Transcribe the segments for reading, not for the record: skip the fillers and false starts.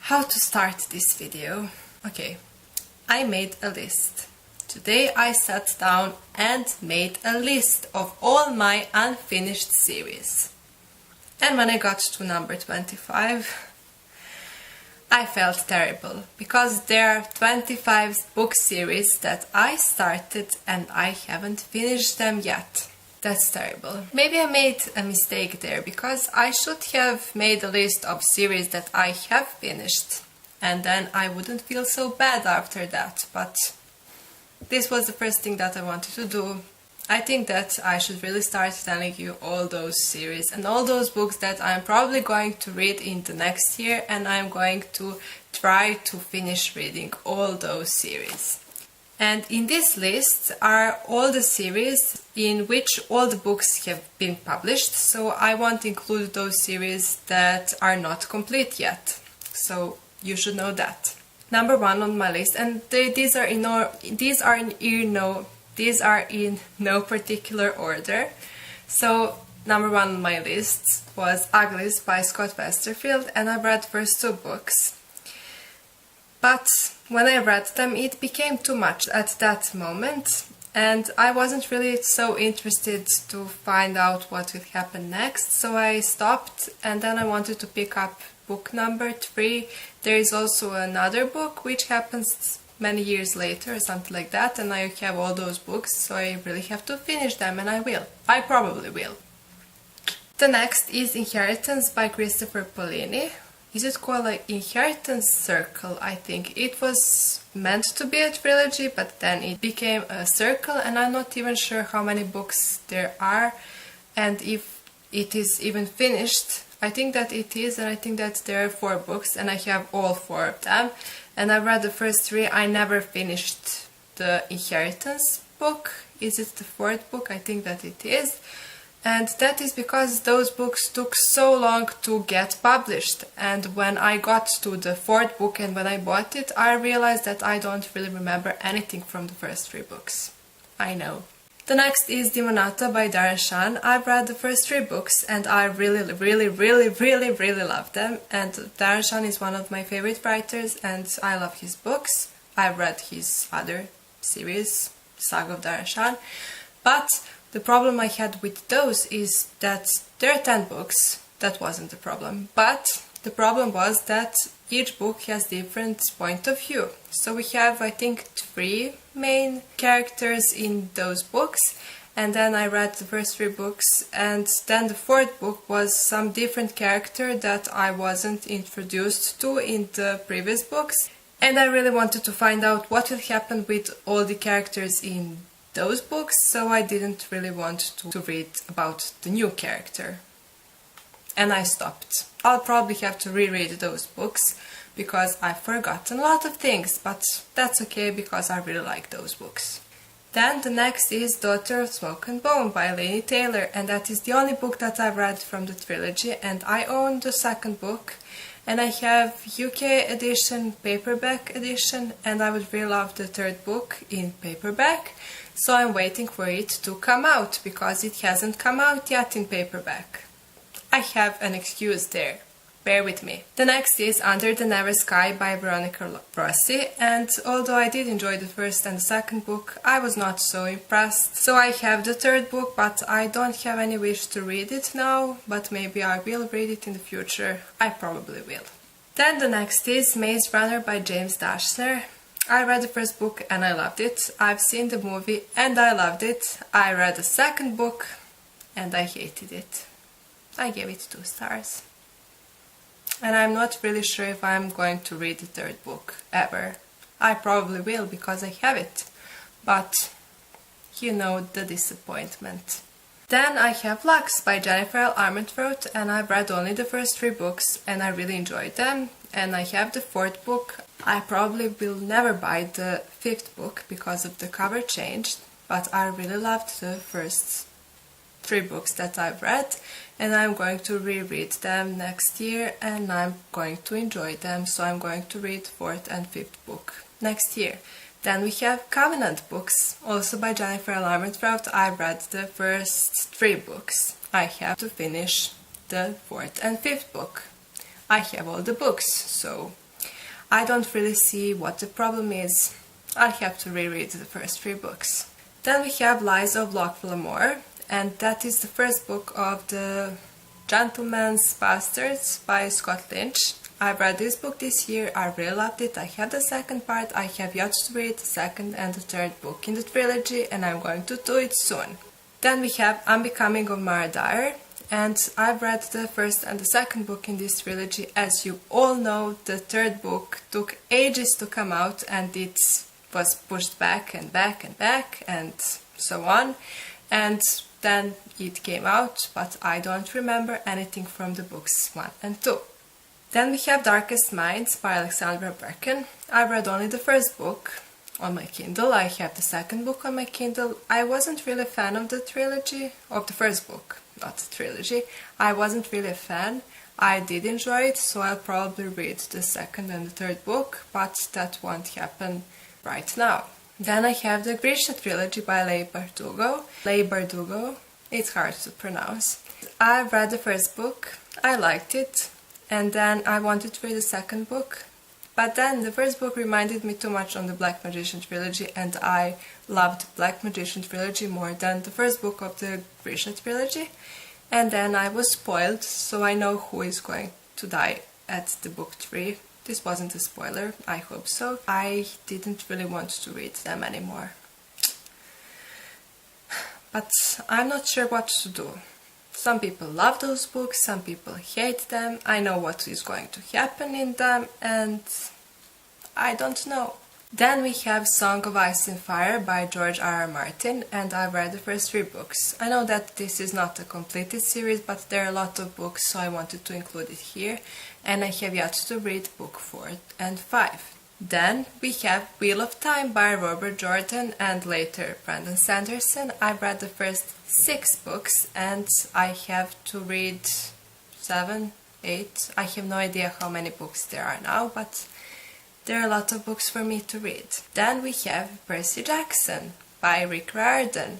How to start this video? Okay, I made a list. Today I sat down and made a list of all my unfinished series. And when I got to number 25, I felt terrible, because there are 25 book series that I started and I haven't finished them yet. That's terrible. Maybe I made a mistake there, because I should have made a list of series that I have finished, and then I wouldn't feel so bad after that, but this was the first thing that I wanted to do. I think that I should really start telling you all those series and all those books that I'm probably going to read in the next year, and I'm going to try to finish reading all those series. And in this list are all the series in which all the books have been published, so I won't include those series that are not complete yet. So you should know that. Number one on my list, and these are in no particular order. So number one on my list was Uglies by Scott Westerfeld, and I read first two books. But when I read them, it became too much at that moment, and I wasn't really so interested to find out what would happen next, so I stopped, and then I wanted to pick up book number 3. There is also another book which happens many years later or something like that, and I have all those books, so I really have to finish them, and I will. I probably will. The next is Inheritance by Christopher Paolini. Is it called like Inheritance Circle? I think it was meant to be a trilogy, but then it became a circle, and I'm not even sure how many books there are and if it is even finished. I think that it is, and I think that there are 4 books, and I have all 4 of them, and I read the first 3. I never finished the Inheritance book. Is it the 4th book? I think that it is. And that is because those books took so long to get published, and when I got to the 4th book and when I bought it, I realized that I don't really remember anything from the first 3 books. I know. The next is Demonata by Darren Shan. I've read the first 3 books and I really love them, and Darren Shan is one of my favorite writers and I love his books. I've read his other series, Saga of Darren Shan, but the problem I had with those is that there are 10 books. That wasn't the problem. But the problem was that each book has different point of view. So we have, I think, 3 main characters in those books. And then I read the first 3 books, and then the 4th book was some different character that I wasn't introduced to in the previous books. And I really wanted to find out what will happen with all the characters in those books, so I didn't really want to read about the new character. And I stopped. I'll probably have to reread those books because I've forgotten a lot of things, but that's okay because I really like those books. Then the next is Daughter of Smoke and Bone by Laini Taylor, and that is the only book that I've read from the trilogy, and I own the 2nd book, and I have UK edition, paperback edition, and I would really love the 3rd book in paperback. So I'm waiting for it to come out, because it hasn't come out yet in paperback. I have an excuse there. Bear with me. The next is Under the Never Sky by Veronica Rossi, and although I did enjoy the 1st and the 2nd book, I was not so impressed. So I have the 3rd book, but I don't have any wish to read it now, but maybe I will read it in the future. I probably will. Then the next is Maze Runner by James Dashner. I read the 1st book and I loved it. I've seen the movie and I loved it. I read the 2nd book and I hated it. I gave it 2 stars. And I'm not really sure if I'm going to read the 3rd book ever. I probably will because I have it. But you know the disappointment. Then I have Lux by Jennifer L. Armentrout, and I've read only the first 3 books and I really enjoyed them. And I have the 4th book. I probably will never buy the 5th book because of the cover change, but I really loved the first 3 books that I've read, and I'm going to reread them next year and I'm going to enjoy them, so I'm going to read 4th and 5th book next year. Then we have Covenant books, also by Jennifer L. Armentrout. I read the first 3 books. I have to finish the 4th and 5th book. I have all the books, so I don't really see what the problem is. I'll have to reread the first 3 books. Then we have Lies of Locke Lamore, and that is the first book of the Gentleman's Bastards by Scott Lynch. I read this book this year, I really loved it. I have the second part, I have yet to read the second and the third book in the trilogy, and I'm going to do it soon. Then we have Unbecoming of Mara Dyer, and I've read the first and the second book in this trilogy. As you all know, the third book took ages to come out, and it was pushed back and back and back and so on, and then it came out, but I don't remember anything from the books 1 and 2. Then we have Darkest Minds by Alexandra Bracken. I read only the first book on my Kindle. I have the second book on my Kindle. I wasn't really a fan of the trilogy, of the first book, not the trilogy. I wasn't really a fan. I did enjoy it, so I'll probably read the second and the third book, but that won't happen right now. Then I have the Grisha trilogy by Leigh Bardugo. Leigh Bardugo, it's hard to pronounce. I read the first book, I liked it, and then I wanted to read the second book. But then the first book reminded me too much on the Black Magician trilogy, and I loved Black Magician trilogy more than the first book of the Grisha trilogy. And then I was spoiled, so I know who is going to die at the book 3. This wasn't a spoiler, I hope so. I didn't really want to read them anymore. But I'm not sure what to do. Some people love those books, some people hate them. I know what is going to happen in them, and I don't know. Then we have Song of Ice and Fire by George R.R. Martin, and I read the first 3 books. I know that this is not a completed series, but there are a lot of books, so I wanted to include it here, and I have yet to read book 4 and 5. Then we have Wheel of Time by Robert Jordan and later Brandon Sanderson. I read the first 6 books, and I have to read 7, 8. I have no idea how many books there are now, but there are a lot of books for me to read. Then we have Percy Jackson by Rick Riordan,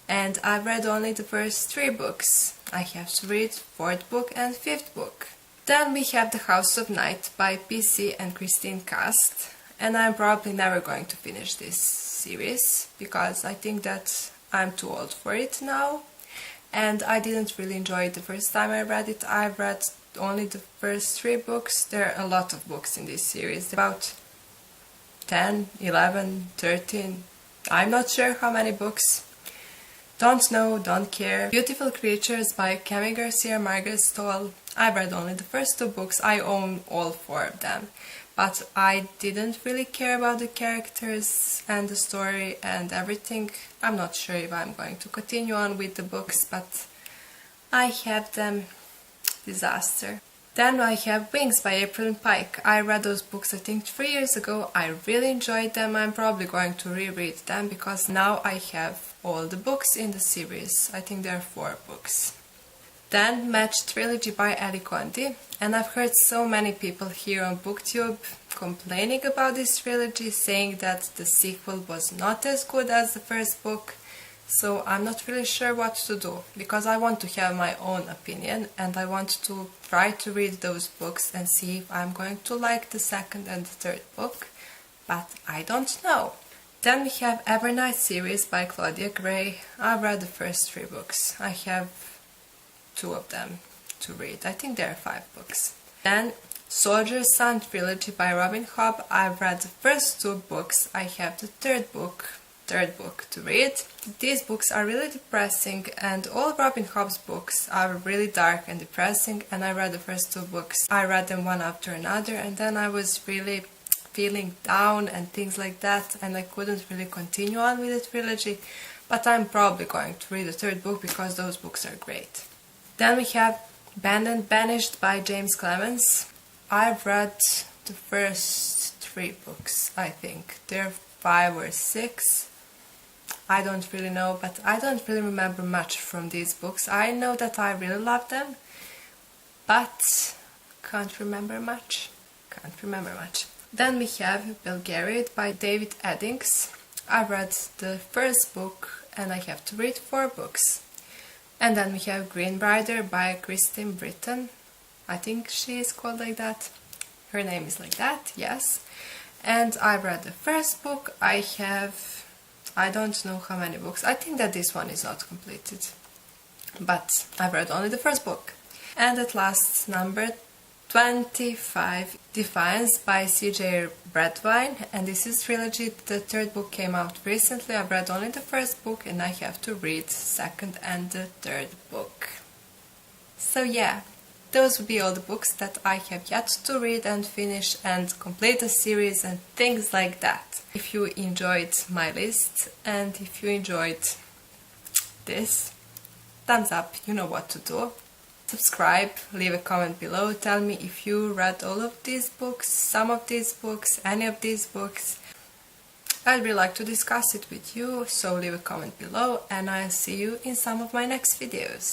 and I read only the first 3 books. I have to read 4th book and 5th book. Then we have The House of Night by PC and Christine Cast, and I'm probably never going to finish this series because I think that I'm too old for it now, and I didn't really enjoy it the first time I read it. I read only the first 3 books. There are a lot of books in this series, about 10, 11, 13, I'm not sure how many books. Don't know, don't care. Beautiful Creatures by Kami Garcia Marquez Stoll. I read only the first 2 books. I own all 4 of them, but I didn't really care about the characters and the story and everything. I'm not sure if I'm going to continue on with the books, but I have them. Disaster. Then I have Wings by April Pike. I read those books I think 3 years ago. I really enjoyed them. I'm probably going to reread them because now I have all the books in the series. I think there are 4 books. Then Match Trilogy by Ali Condi. And I've heard so many people here on BookTube complaining about this trilogy, saying that the sequel was not as good as the first book. So I'm not really sure what to do, because I want to have my own opinion and I want to try to read those books and see if I'm going to like the second and the third book, but I don't know. Then we have Evernight series by Claudia Gray. I've read the first 3 books. I have 2 of them to read. I think there are 5 books. Then Soldier's Son trilogy by Robin Hobb. I've read the first 2 books. I have the third book to read. These books are really depressing, and all Robin Hobb's books are really dark and depressing, and I read the first 2 books. I read them one after another, and then I was really feeling down and things like that, and I couldn't really continue on with the trilogy, but I'm probably going to read the third book because those books are great. Then we have Banned and Banished by James Clemens. I've read the first 3 books, I think. There are 5 or 6. I don't really know, but I don't really remember much from these books. I know that I really love them, but can't remember much. Then we have Belgariad by David Eddings. I read the first book and I have to read 4 books. And then we have Greenbrider by Christine Britton. I think she is called like that. Her name is like that, yes. And I read the first book. I don't know how many books. I think that this one is not completed. But I've read only the first book. And at last, number 25, Defiance by C.J. Bradwine, and this is trilogy. The third book came out recently. I've read only the first book and I have to read second and the third book. So yeah, those would be all the books that I have yet to read and finish and complete the series and things like that. If you enjoyed my list and if you enjoyed this, thumbs up, you know what to do. Subscribe, leave a comment below, tell me if you read all of these books, some of these books, any of these books. I'd really like to discuss it with you, so leave a comment below and I'll see you in some of my next videos.